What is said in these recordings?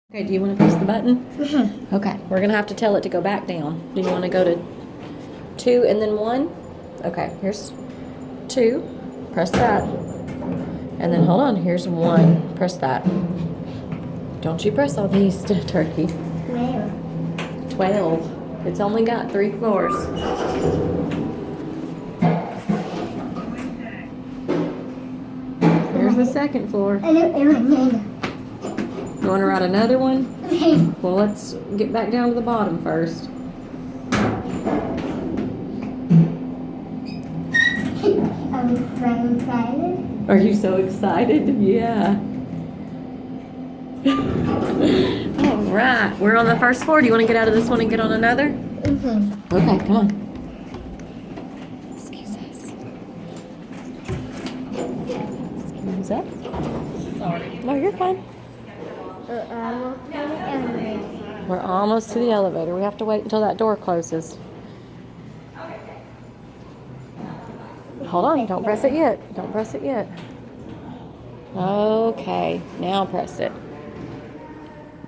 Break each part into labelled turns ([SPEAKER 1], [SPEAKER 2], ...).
[SPEAKER 1] Okay, do you want to press the button?
[SPEAKER 2] Mm-hmm.
[SPEAKER 1] Okay, we're going to have to tell it to go back down. Do you want to go to 2 and then 1? Okay, here's 2. Press that. And then hold on, here's 1. Press that. Don't you press all these, Turkey. 12. It's only got 3 floors. Here's the second floor. You want to write another one? Well, let's get back down to the bottom first. Are you so excited? Yeah. All right. We're on the first floor. Do you want to get out of this one and get on another?
[SPEAKER 2] Mm-hmm.
[SPEAKER 1] Okay, come on. Excuse us. Excuse us. Sorry. No, you're fine. We're almost to the elevator. We have to wait until that door closes. Hold on. Don't press it yet. Don't press it yet. Okay. Now press it.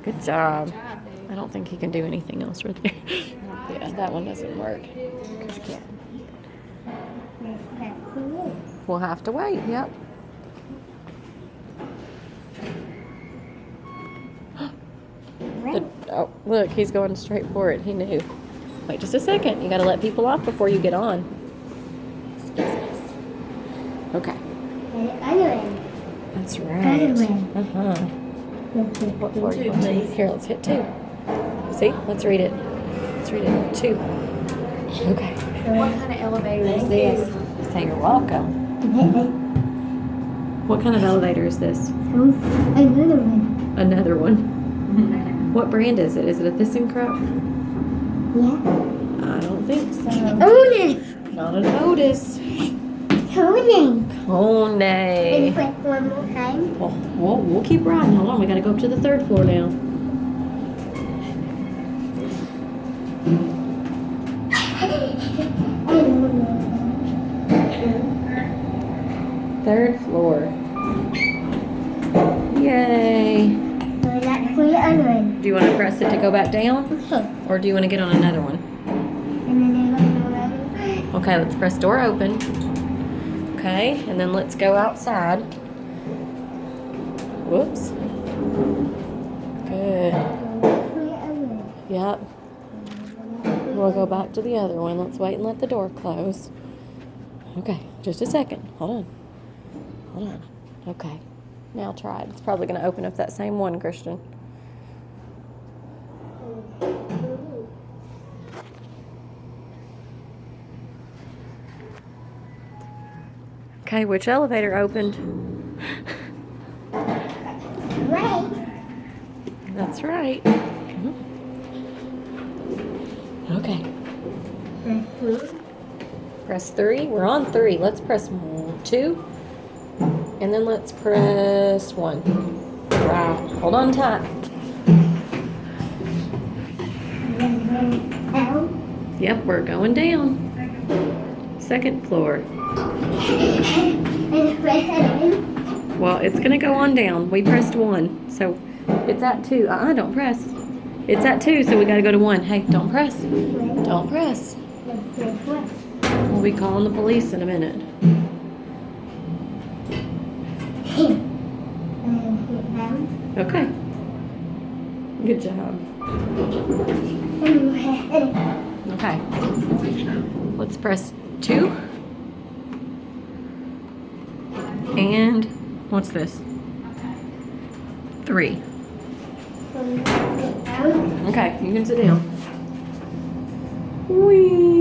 [SPEAKER 1] Good job. I don't think he can do anything else right there. Yeah, that one doesn't work. Because you can't. We'll have to wait. Yep. Oh, look, he's going straight for it. He knew. Wait just a second. You got to let people off before you get on. Okay. That's right. Uh-huh. What floor do you want to see? Here, let's hit 2. See? Let's read it. Let's read it. 2. Okay.
[SPEAKER 2] What kind of elevator is this?
[SPEAKER 1] Say you're welcome. What kind of elevator is this?
[SPEAKER 2] Another one.
[SPEAKER 1] Another one. What brand is it? Is it a ThyssenKrupp?
[SPEAKER 2] Yeah.
[SPEAKER 1] I don't think so.
[SPEAKER 2] Otis.
[SPEAKER 1] Not an Otis.
[SPEAKER 2] Cone.
[SPEAKER 1] Cone.
[SPEAKER 2] Can you click one more time?
[SPEAKER 1] We'll keep riding. Hold on. We got to go up to the 3rd floor now. Third floor. Yay. Do you want to press it to go back down? Or do you want to get on another one? Okay, let's press door open. Okay, and then let's go outside. Whoops. Good. Yep. We'll go back to the other one. Let's wait and let the door close. Okay, just a second. Hold on. Hold on. Okay. Now try it. It's probably going to open up that same one, Christian. Okay, which elevator opened?
[SPEAKER 2] Right.
[SPEAKER 1] That's right. Okay. Press 3. We're on 3. Let's press 2. And then let's press 1. Right. Hold on tight. Yep, we're going down. 2nd floor. Well, it's going to go on down. We pressed 1. So it's at 2. Don't press. It's at 2, so we got to go to 1. Hey, don't press. Don't press. We'll be calling the police in a minute. Okay. Good job. Okay. Let's press 2. And what's this? 3. Okay, you can sit down. Whee!